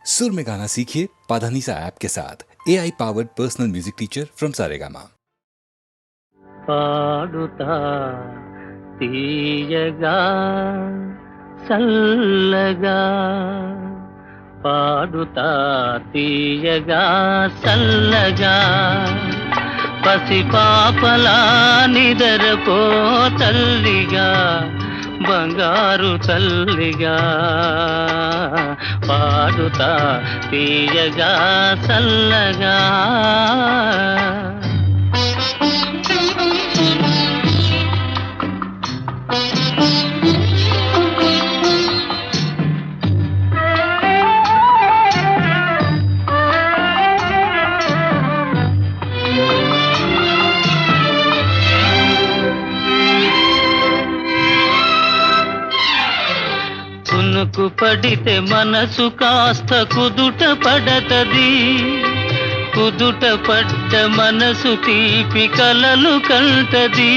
सुर में गाना सीखिए पाधानीसा ऐप के साथ AI powered personal music teacher from Saregama. పాడుతా తీయగా చల్లగా పాడుతా తీయగా చల్లగా పసిపాపలా నిదరపో తల్లిగా బంగారు తల్లిగా పాడుతా తీయగా చల్లగా కునుకు పడితే మనసు కాస్త కుదుట పడతది, కుదుట పడ్డ మనసు తీపి కలలు కంటది.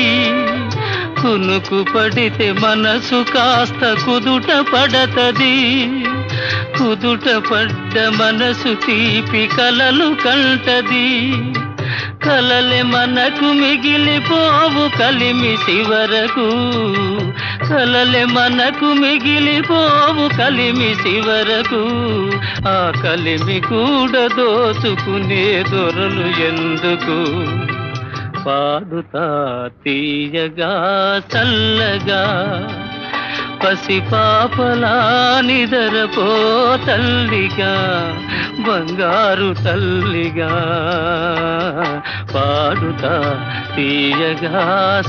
కునుకు పడితే మనసు కాస్త కుదుట పడతది, కుదుట పడ్డ మనసు తీపి కలలు కంటది. కలలే మనకు మిగిలిపోవు కలిమి చివరకు, కలలే మనకు మిగిలిపోవు కలిమి చివరకు. ఆ కలిమి కూడా దోచుకునే దొరలు ఎందుకు? పాడుతా తీయగా చల్లగా పసిపాపలా నిదరపో తల్లిగా బంగారు తల్లిగా పాడుతా తీయగా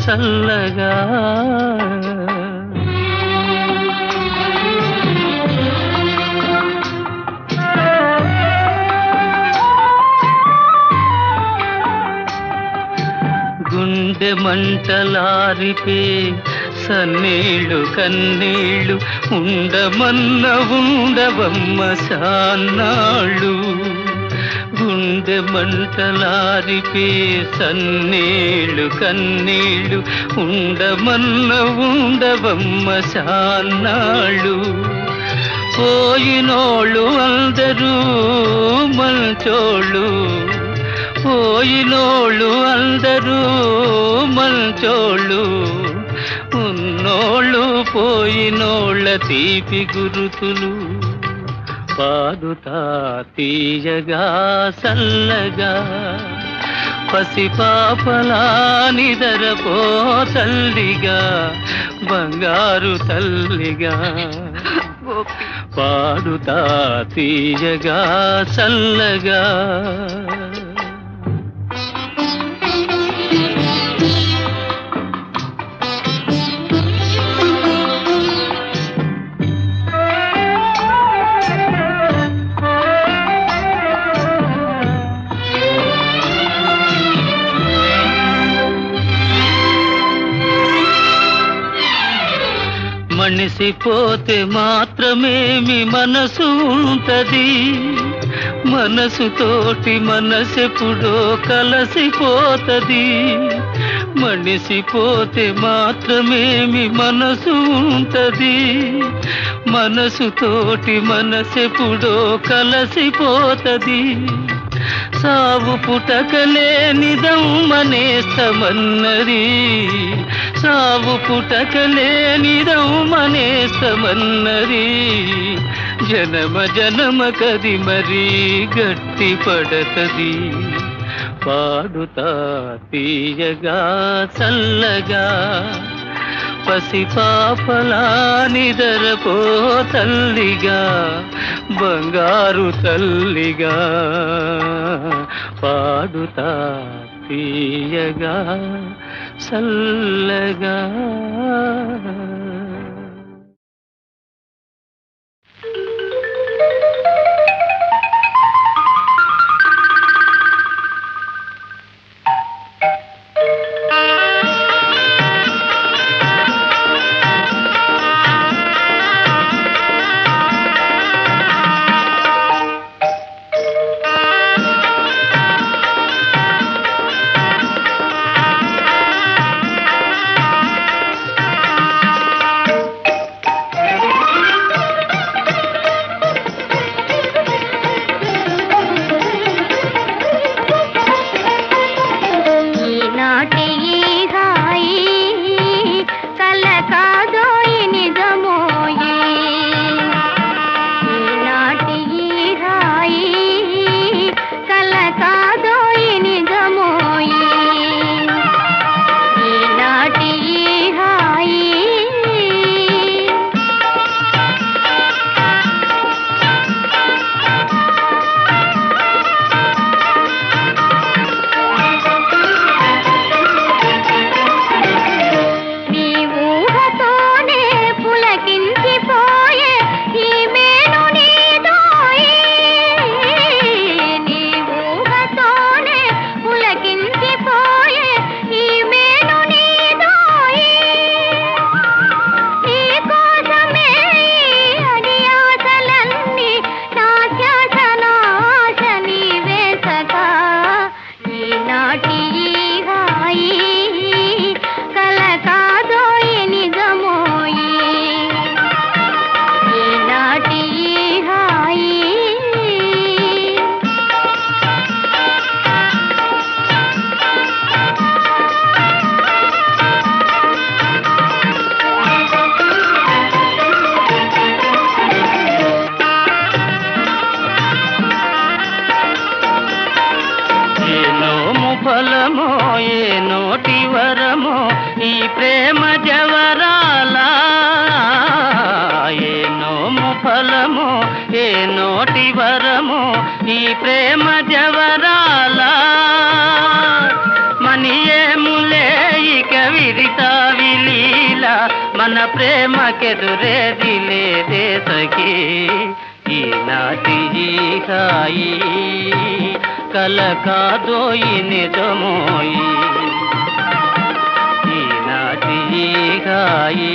చల్లగా. గుండె మంటలారిపే సన్నీళ్ళు కన్నీళ్ళు ఉండమన్న ఉండవమ్మ సాన్నాళ్ళు. గుండె మంటలారిపే సన్నీళ్ళు కన్నీళ్ళు ఉండమన్న ఉండవమ్మ సాన్నాళ్ళు. పోయినోళ్ళు అందరూ మంచోళ్ళు, పోయినోళ్ళు అందరూ మంచోళ్ళు. ఉన్నోళ్ళు పోయినోళ్ళ తీపి గురుతులు. పాడుతా తీయగా చల్లగా పసిపాపలా నిదరపో తల్లిగా బంగారు తల్లిగా పాడుతా తీయగా చల్లగా. మనిసిపోతే మాత్రమేమి మనసు ఉంటది, మనసుతోటి మనసెప్పుడో కలసిపోతది. మనిసిపోతే మాత్రమేమి మనసు ఉంటది, మనసుతోటి మనసెప్పుడో కలసిపోతది. సావు పుటకలేనిదమ్మనేస్తమన్నది, సావు పుటకలేనిదమ్మనేస్తమన్నది. జనమ జనమ కది మరీ గట్టి పడతది. పాడుతా తీయగా చల్లగా పసిపాపలా నిదరపో తల్లిగా బంగారు తల్లిగా పాడుతా తీయగా చల్లగా. ఫలమో ఏ నోటి వరమో ఈ ప్రేమ జవరాల ఏ నోము ఫలమో ఏ నోటి వరమో ఈ ప్రేమ జవరాల మనియేములే ఇక విరితా విలీల మన ప్రేమకెదురేది లేదే సఖీ ఈనాటి ఈ హాయి కల కాదోయి నిజమోయి ఈనాటి ఈ హాయి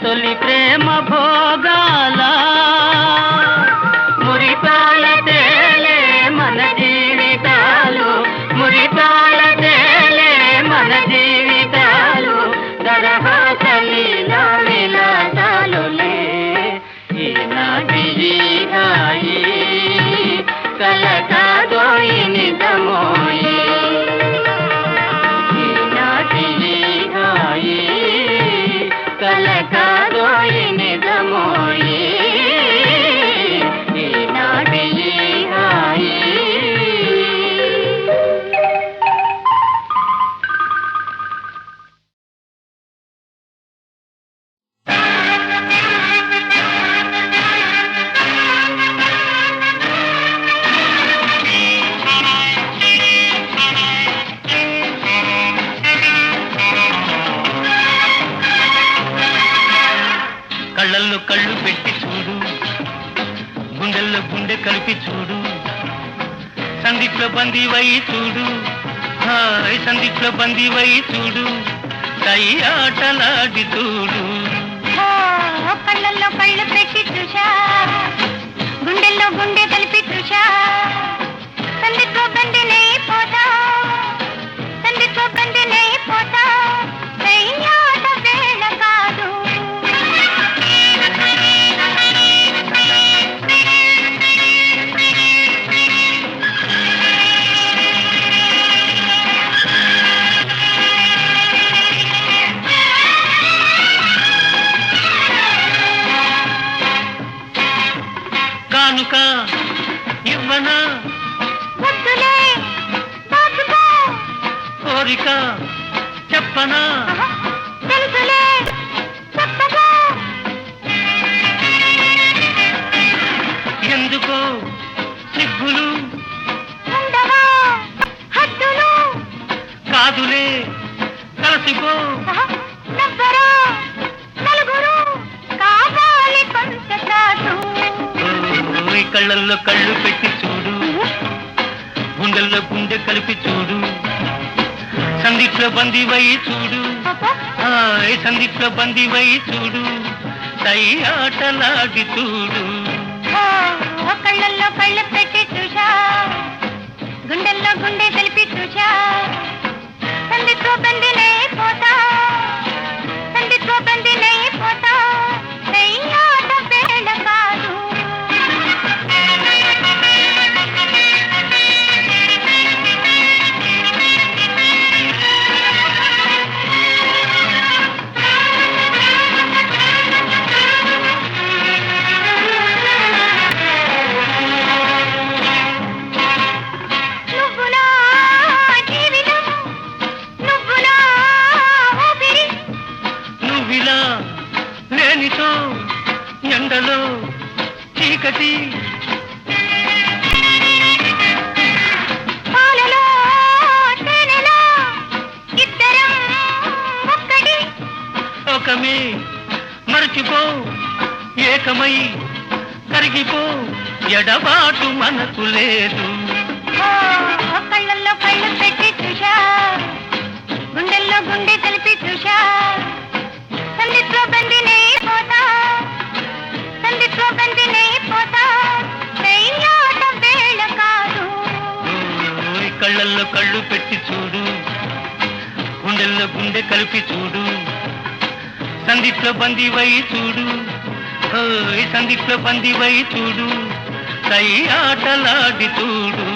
తొలి ప్రేమ భోగాల మురిపాల తేలే మన జీవితాలు మురిపాల తేలే మన జీవితాలు దరహాసలీలా విలాసాలులే ఈనాటి హాయి కల కాదోయి నిజమోయి ఈనాటి హాయి కల కాదోయి నిజమోయి ఈనాటి హాయి కళ్ళల్లో కళ్ళు పెట్టి చూడు గుండెల్లో గుండె కలిపి చూడు సందిట్లో బందీవై చూడు హాయ్ సందిట్లో బందీవై చూడు కై ఆటలాడి చూడు కళ్ళల్లో కళ్ళు పెట్టి చూశా గుండెల్లో గుండె కలిపి చూశా సందిట్లో బందినై పోతా సందిట్లో బందినై పోతా కయ్యాట వేళ కాదు కానుక ఇవ్వనా ముద్దులే దాచుకో కోరిక చెప్పనా తెలుసులే చెప్పగా ఎందుకో సిగ్గులు ఉండవా హద్దులు కాదులే కలసిపో నవ్వరా నలుగురు కావాలి కొంత చాటు ఓయ్ కళ్ళల్లో కళ్ళు పెట్టి చూడు గుండెల్లో గుండె కలిపి చూడు సందిట్లో బందీవై చూడు హాయ్ సందిట్లో బందీవై చూడు కై ఆటలాడి చూడు కళ్ళల్లో కళ్ళు పెట్టి చూశా గుండెల్లో గుండె కలిపి చూశా సందిట్లో బందినై పోతా సందిట్లో బందినై పోతా కయ్యాట వేళ కాదు నువ్వులా జీవితం నువ్వులా ఊపిరి నువ్విలా లేనితో ఎండలో చీకటి పాలలో తేనెలా ఇద్దరం ఒక్కటి లోకమే మరచిపో ఏకమై కరిగిపో ఎడబాటు మనకు లేదు కళ్ళల్లో కళ్ళు పెట్టి చూశా గుండెల్లో గుండె కలిపి చూశా సందిట్లో బందినై పోతా సందిట్లో బందినై పోతా కయ్యాట వేళ కాదు కళ్ళ కళ్ళల్లో కళ్ళు పెట్టి చూడు, గుండెల్లో గుండె కలిపి చూడు, సందిట్లో బందీవై చూడు, ఓయ్ సందిట్లో బందీవై చూడు, సై ఆటలాడి చూడు.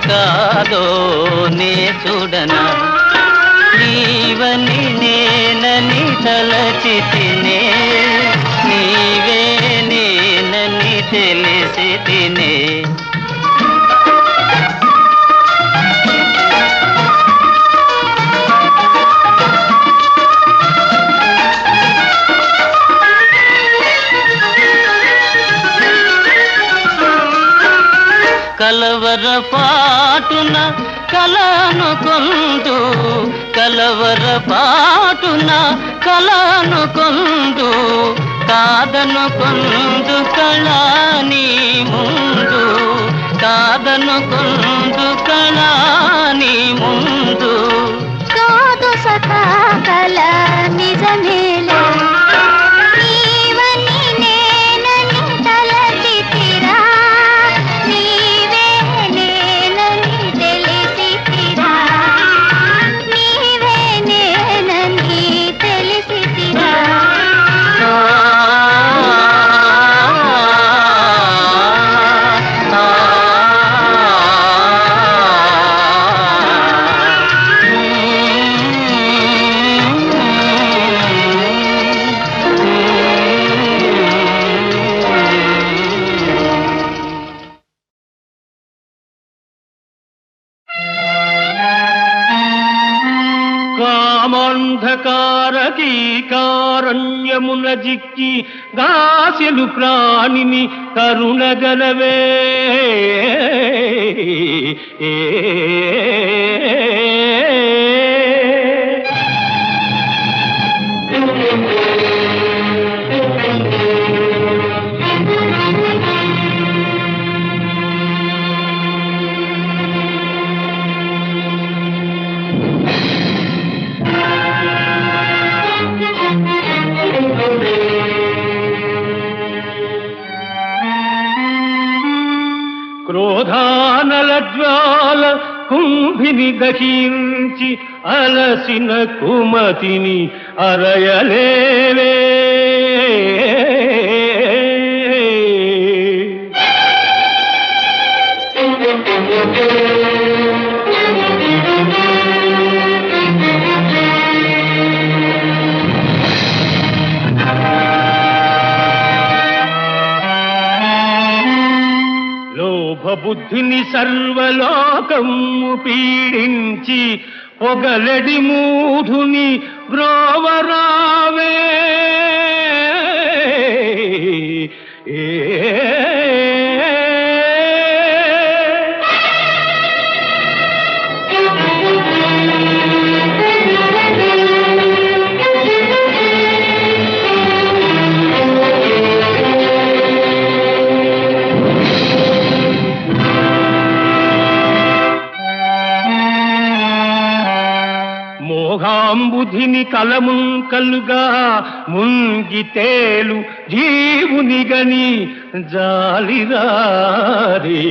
కాదో నే చూడనా, నీవని నేనని తలచి తినే, నీవే నేనని తెలిసి తినే. కలవర పాటున కలనుకొందు, కలవర పాటున కలనుకొందు, కాదనుకొందు కళా నీ ముందు, కాదనుకొందు కళా నీ ముందు. కాదు సఖా కళ నిజమేలే, నీవని నేనని తలచితిరా, నీవే నేనని తెలిసితిరా, నీవే నేనని తెలిసితిరా. కామాంధకారకీకారణ్యమున జిక్కి దాస్యలు ప్రాణిని కరుణగలవే. క్రోధానల జ్వాల కుంభిని దహించి అలసిన కుమతిని అరయలేవే. బుద్ధిని సర్వలోకము పీడించి పొగలడి మూఢుని బ్రోవరావే. సమబుధిని కలముంకలుగా ముంగి తేలు జీవునిగని జాలిరారే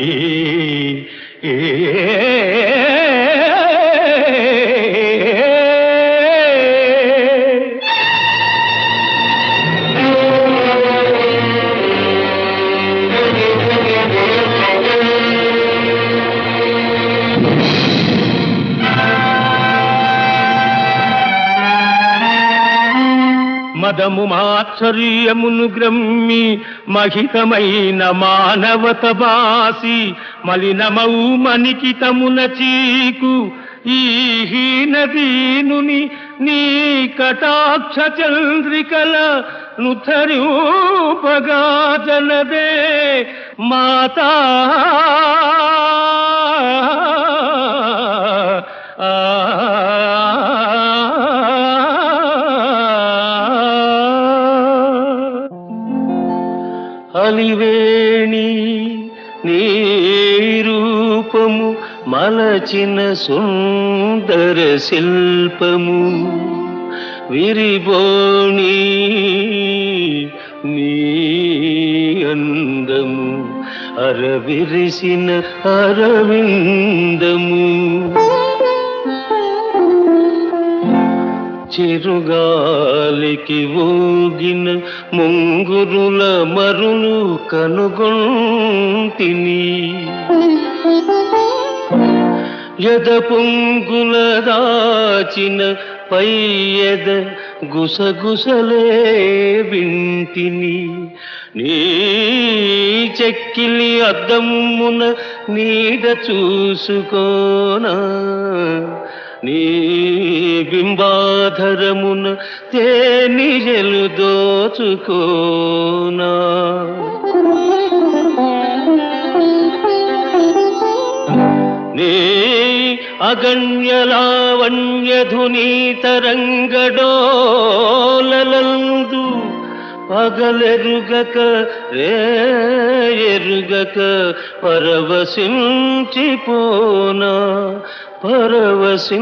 మదము మాత్సర్యమును గ్రమ్మి మహితమైన మానవత బాసి మలినమౌ మనికితమున చీకు ఈ హీనదీనుని నీ కటాక్ష చంద్రికల నుథరూపగా జనదే మాతా అలివేణి నీ రూపము మలచిన సుందర శిల్పము విరిబోణి నీ అందము అరవిరిసిన అరవిందము చిరుగాలికి ఊగిన ముంగురుల మరులు కనుగొంటిని యద పొంగుల దాచిన పైయద గుసగుసలే వింటిని నీ చెక్కిలి అద్దమున నీడ చూసుకోనా నీ బింబాధరమున తేనిజలు దోచుకోనా నీ అగణ్యలావణ్యధుని తరంగడోలలందు పగలెరుగక రేయెరుగక పరవశించిపోనా పరవశించిపోనా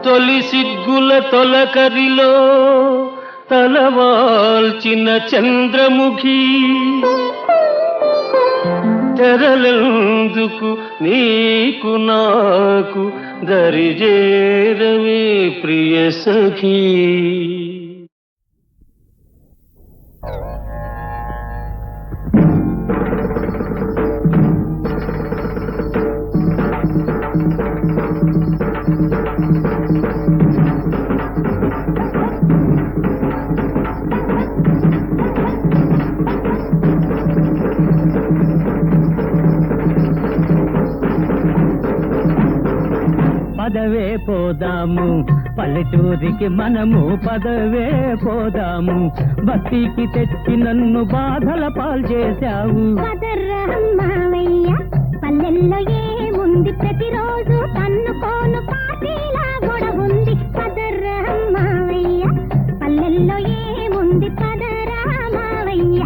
తొలి సిగ్గుల తొలకరిలో తలవాల్చిన చంద్రముఖి తెరలందుకు నీకు నాకు దరిజేరవే ప్రియ సఖీ. పదవే పోదాము పల్లెటూరికి మనము పదవే పోదాము బస్తీకి తెచ్చి నన్ను బాధల పాలు చేశావు మావయ్య పల్లెల్లో ఏముంది ప్రతిరోజు కన్నుకోను పార్టీలా గొడవుంది పదర్రా మావయ్య పల్లెల్లో ఏముంది పదరా మావయ్య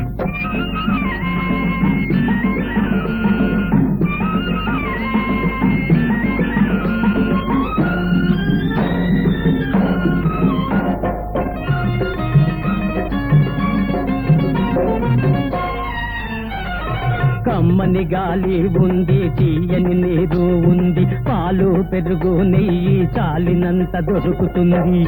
కమ్మని గాలి ఉంది తీయని నీరు ఉంది పాలు పెరుగు నెయ్యి చాలినంత దొరుకుతుంది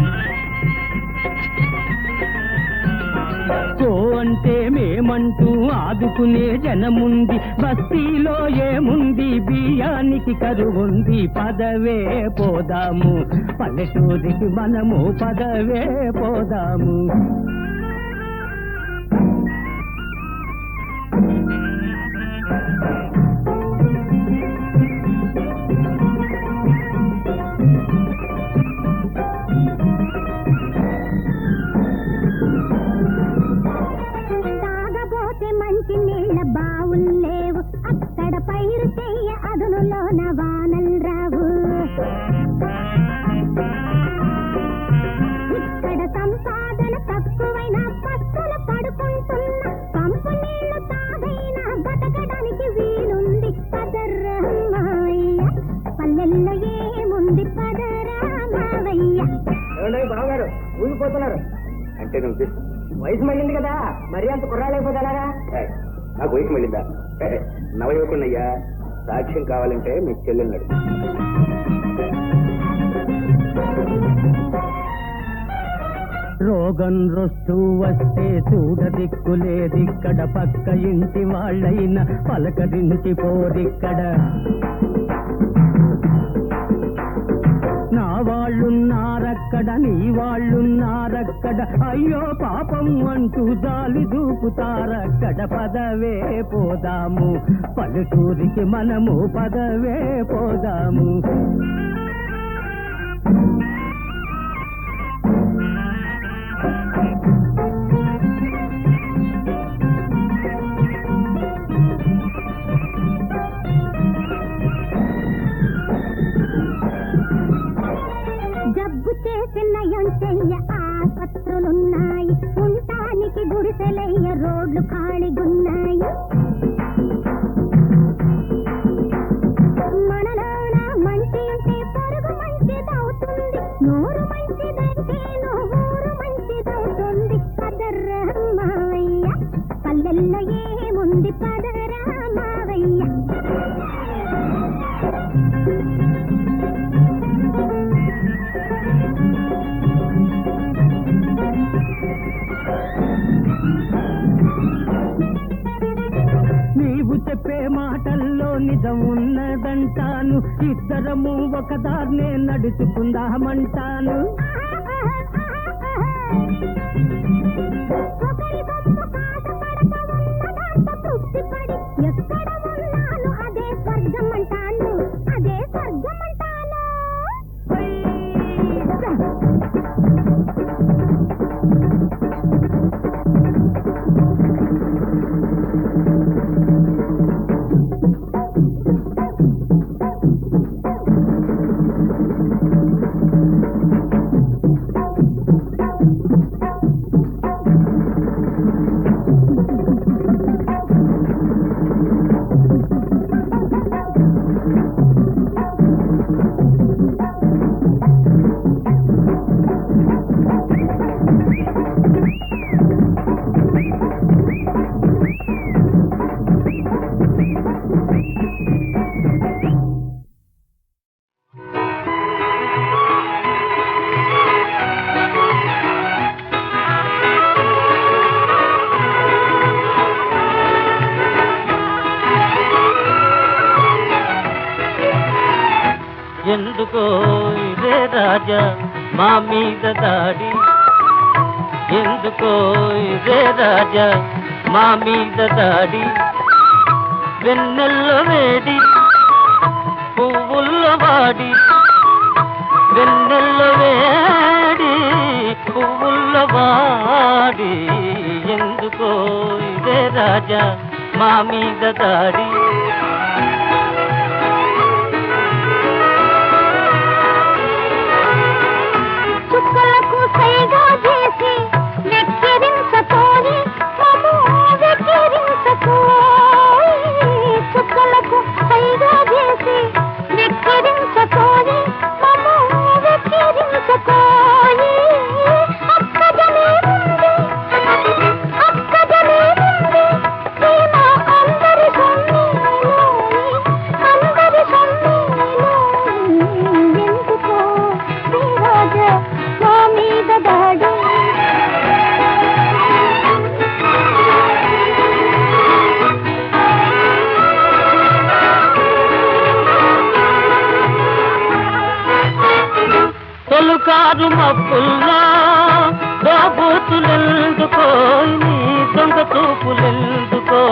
కో అంటే మేమంటూ ఆదుకునే జనముంది బస్తీలో ఏముంది బియ్యానికి కరువుంది పదవే పోదాము పల్లెటూరికి మనము పదవే పోదాము మంచి నీళ్ళ బావుల్లేవు అక్కడ పైరు చెయ్య అదునులోన వానల్ రావు ఇక్కడ సంపాదన తక్కువైన ఊగిపోతున్నారు. అంటే నువ్వు వయసు మళ్ళింది కదా, మరీ అంత కుర్రాలేకపోతారా? నాకు వయసు మళ్ళిందా? నవయువకున్నయ్యా, సాక్ష్యం కావాలంటే మీ చెల్లెన్నాడు. రోగం రొస్తూ వస్తే చూడదిక్కులేదిక్కడ, పక్క ఇంటి వాళ్ళైనా పలకరించి పోరిక్కడ. నా వాళ్ళున్నారక్కడ, నీ వాళ్ళున్నారక్కడ, అయ్యో పాపం అంటూ జాలి దూపుతారక్కడ. పదవే పోదాము పల్లెటూరికి, మనము పదవే పోదాము. జబ్బు చేసి నయం చెయ్య ఆస్పత్రులున్నాయి, ఉండటానికి గుడిసెలయ్య రోడ్లు ఖాళీగున్నాయి. మనలోన మంచి ఉంటే పొరుగు మంచిదవుతుంది, నోరు మంచిదంటే నోరు మంచిదవుతుంది. పదరా మావయ్య, పల్లెల్లో ఏముంది, పదరా మావయ్య. నీవు చెప్పే మాటల్లో నిజం ఉన్నదంటాను, ఇద్దరము ఒకదాన్నే నడుచుకుందామంటాను. ఒకరి బొమ్మ కాట పడక ఉన్నదంత తృప్తిపడి, ఎక్కడ ఉన్నాను అదే స్వర్గం అంటాను, అదే స్వర్గం అంటాను. ఎందుకో ఇదే రాజా మా మీద దాడి, ఎందుకో ఇదే రాజా మా మీద దాడి. వెన్నెల్లో వేడి పువ్వుల్లో వాడి, వెన్నెల్లో వేడి పువ్వుల్లో వాడి. ఎందుకో ఇదే రాజా మా మీద దాడి. చుక్కలకు సైగా చేసి వెక్కిరించకోని మము వెక్కిరించకోని, చుక్కలకు సైగా చేసి వెక్కిరించకోని మము వెక్కిరించకోని. అక్కడనే ఉంది, అక్కడనే ఉంది ప్రేమ అందరి సొమ్మిలోని, అందరి సొమ్మిలోని. ఎందుకో ఈ రాజా మా మీద దాడి. తొలుకారు మబ్బుల్లో దోబూతులెందుకో, నీ దొంగ చూపులెందుకో.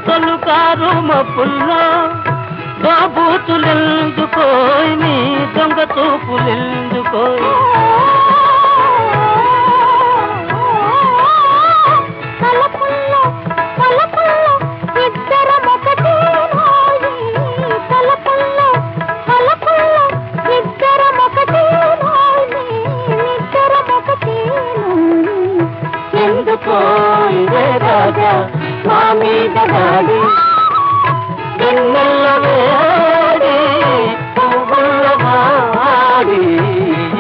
తొలుకారు మబ్బుల్లో దోబూతులెందుకో, నీ దొంగ చూపులెందుకో. తలపుల్లో తలపుల్లో ఇద్దరమొకటేనాయి, తలపుల్లో తలపుల్లో ఇద్దరమొకటేనాయి, ఇద్దరమొకటేనాయి. ఎందుకో ఇదే రాజా మా మీద దాడి. వెన్నెల్లో వేడి పువ్వుల్లో వాడి.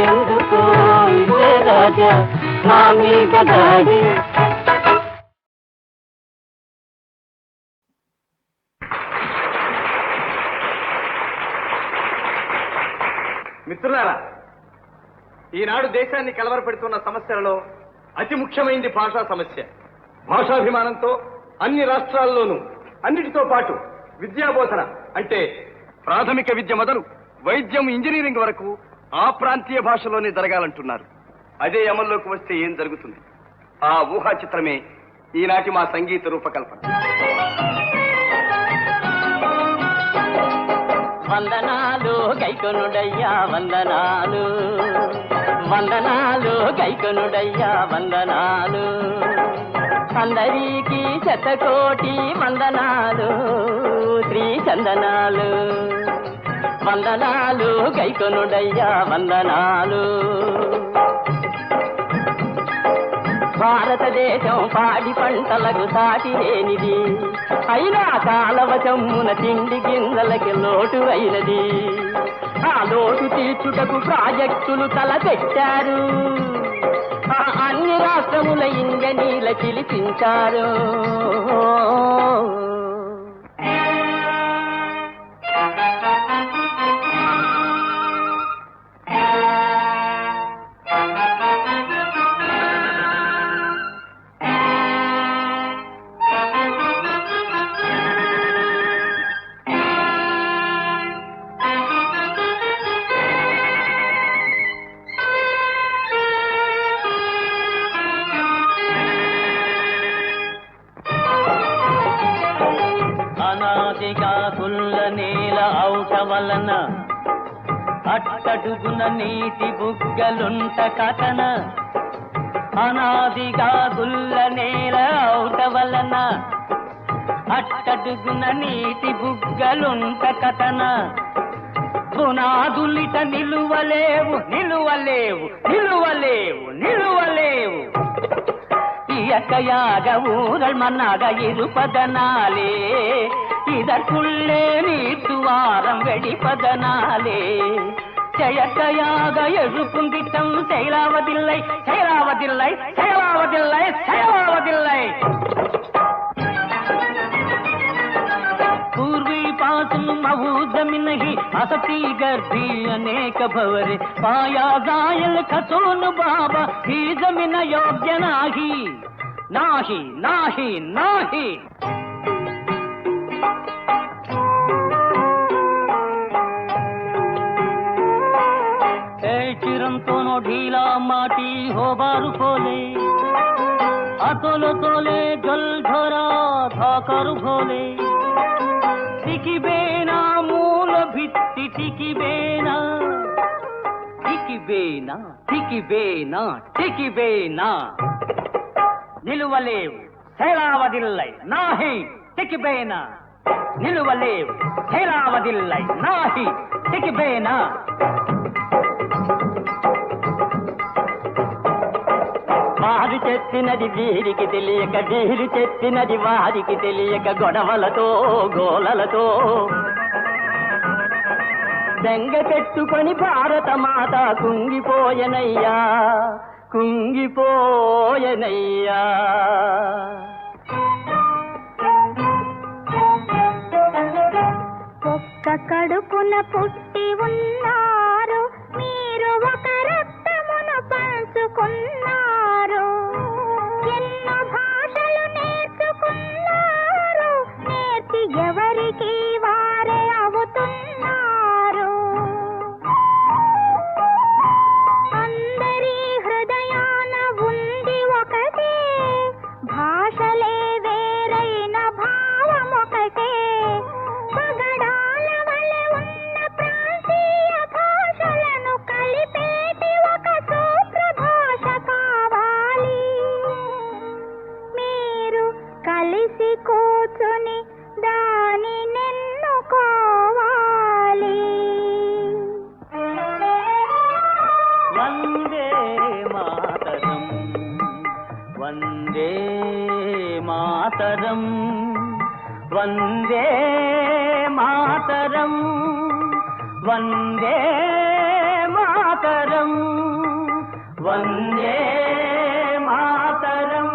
ఎందుకో ఇదే రాజా రాజా మా మీద దాడి. మిత్రులారా, ఈనాడు దేశాన్ని కలవరపెడుతున్న సమస్యలలో అతి ముఖ్యమైనది భాషా సమస్య. భాషాభిమానంతో అన్ని రాష్ట్రాల్లోనూ అన్నిటితో పాటు విద్యాబోధన అంటే ప్రాథమిక విద్య మొదలు వైద్యం, ఇంజనీరింగ్ వరకు ఆ ప్రాంతీయ భాషలోనే జరగాలంటున్నారు. అదే అమల్లోకి వస్తే ఏం జరుగుతుంది? ఆ ఊహా చిత్రమే ఈనాటి మా సంగీత రూపకల్పన. వందనాలు గైకొనుడయ్యా వందనాలు, వందనాలు గైకొనుడయ్యా వందనాలు, అందరికీ శతకోటి వందనాలు శ్రీ చందనాలు. వందనాలు గైకొనుడయ్యా వందనాలు. భారతదేశం పాడి పంటలకు సాటి లేనిది, అయినా కాలవశమున తిండి గింజలకి లోటు అయినది. ఆ లోటు తీర్చుటకు ప్రాజెక్టులు తలపెట్టారు, అన్ని రాష్ట్రముల ఇంజనీల చిలిపించారు. అనాదిగా కుల్ల నేల ఔట వలన అట్టడుగున నీటి బుగ్గలుంట కథన. అనాదిగా కుల్ల నేల ఔట వలన అట్టడుగున నీటి బుగ్గలుంట కథన. పునాదులిట నిలువలేవు నిలువలేవు నిలువలేవు నిలువలేవు. இயற்கையாக ஊரல் மண்ணாக இருப்பதனாலே, இதற்குள்ளே நீட்டுவாரம் வெடிப்பதனாலே, செயற்கையாக எழுப்பும் திட்டம் செயலாவதில்லை செயலாவதில்லை செயலாவதில்லை செயலாவதில்லை. पूर्वी पासून मऊजम नहीं असती गर्दी अनेक भवरे, पाया जायल खचून बाबा ही जमीन योग्य नाही नाही नाही नाही. चिरंतोनो ढीला माटी हो बारू खोले, अतोलो तोले जल झरा धाकर भोले. टिकिबेना मूल भित्ति टिकिबेना टिकिबेना टिकिबेना टिकिबेना. నిలువలేవు శైలావదిల్లై నాహి టికిబేనా, నిలువలేవు శైలావదిల్లై నాహి టికిబేనా. వారు చెట్టినది వీరికి తెలియక, వీరు చెట్టినది వారికి తెలియక, గొడవలతో గోలలతో దెంగ పెట్టుకొని భారత మాత కుంగిపోయనయ్యా కుంగిపోయనయ్యా. ఒక్క కడుపున పుట్టి ఉన్నారు, మీరు ఒక రక్తమును పంచుకున్నారు. ఎన్నో భాషలు నేర్చుకున్నారు, నేర్చి ఎవరికి వారే అవుతున్నారు. అందరి హృదయాన ఉంది ఒకటే, భాషలే వేరైన భావం ఒకటే. పగడాల వలె ఉన్న ప్రాంతీయ భాషలను కలిపేటి ఒక సూత్ర భాష కావాలి. మీరు కలిసి కూర్చుని దానినెన్నుకోవాలి. వందే మాతరం వందే మాతరం వందే మాతరం వందే మాతరం వందే వందే మాతరం.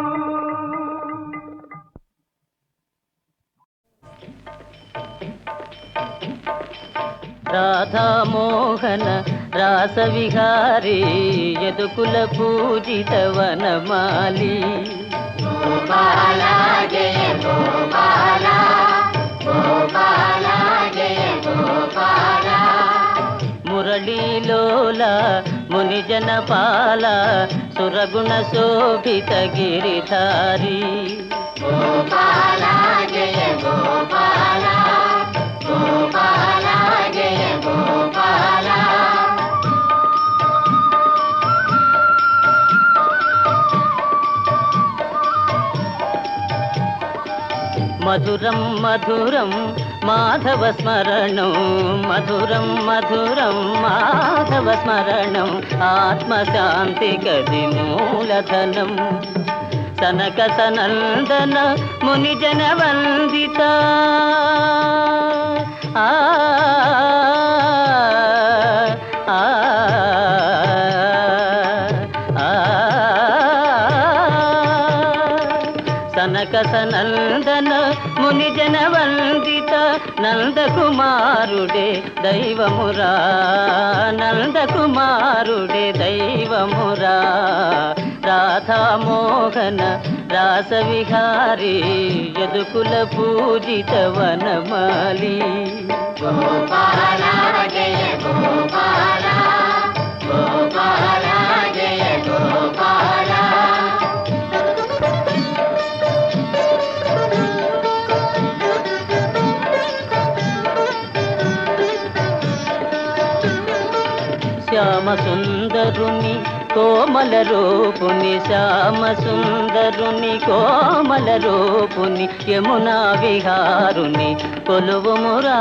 రాధామోహన రాసవిహారీ యదుకుల పూజిత వనమాలి. గోపాల జయ గోపాల, గోపాల జయ గోపాల. మురళీలోల మునిజనపాల సురగుణ శోభిత గిరిధారి. గోపాల జయ గోపాల, గోపాల జయ గోపాల. మధురం మధురం మాధవ స్మరణం, మధురం మధురం మాధవ స్మరణం. ఆత్మశాంతి గది మూలధనం. సనక సనందన మునిజన వందిత. ఆ ఆ సనక సనందన మునిజన వందిత. నందకుమారుడే దైవమురా, నందకుమారుడే దైవమురా. రాధామోహన రాసవిహారీ యదుకుల పూజిత వనమాలి. గోపాల జయ గోపాల, గోపాల జయ గోపాల. శ్యామ సుందరుని కోమల రూపుని, శ్యామ సుందరుని కోమల రూపుని. యమునా విహారుని కొలువుమురా.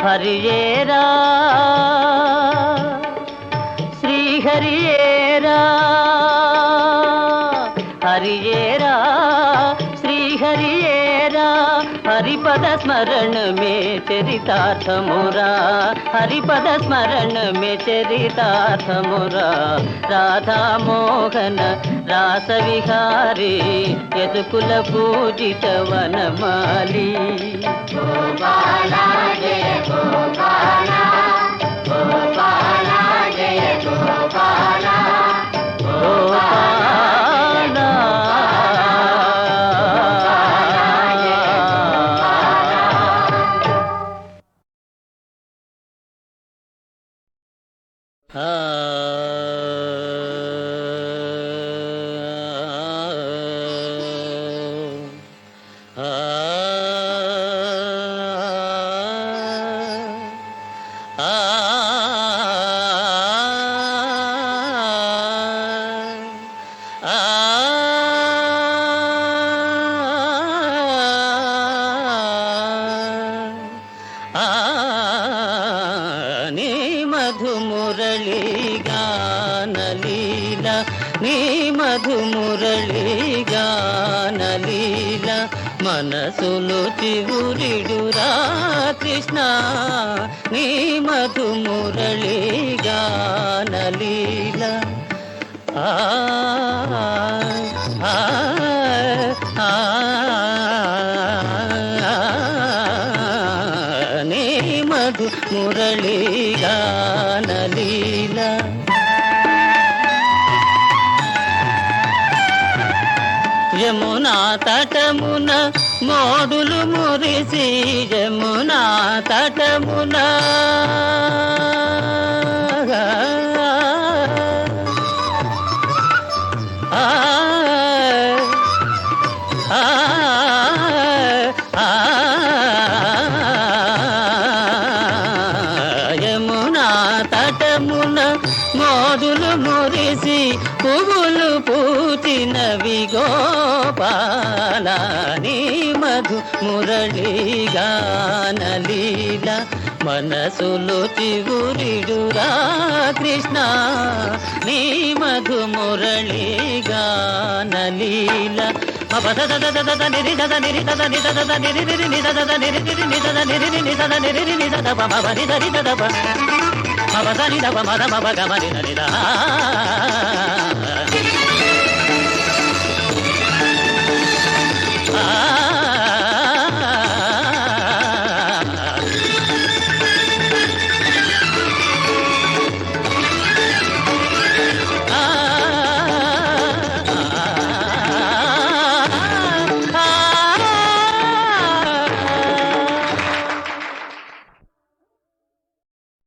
హరియేరా శ్రీహరియేరా, హరియేరా శ్రీహరియేరా. హరిపద స్మరణ మే చరితార్థమురా, హరిపద స్మరణ మే చరితార్థమురా. రాధామోహన రాసవిహారీ యదుకుల పూజిత వనమాలి. గోపాల జయ గోపాల, గోపాల జయ గోపాల, గోపాల. నీ మధుమురళీ గానలీల మనసులు చివురిడురా కృష్ణ. నీ మధుమురళీ గానలీల ఆ ఆ ఆ నీ మధుమురళీ గానలీల. యమునా తటమున మోడులు మురిసి, యమునా తటమున యమునా తటమున మోడులు మురిసి పువ్వులు పూచినవి గోపాల. నీ మధు మురళీ గానలీల మనసులు చిగురిడురా కృష్ణ. నీ మధు మురళీ గానలీల. మమ సని దవ మద మమ గమని నని దా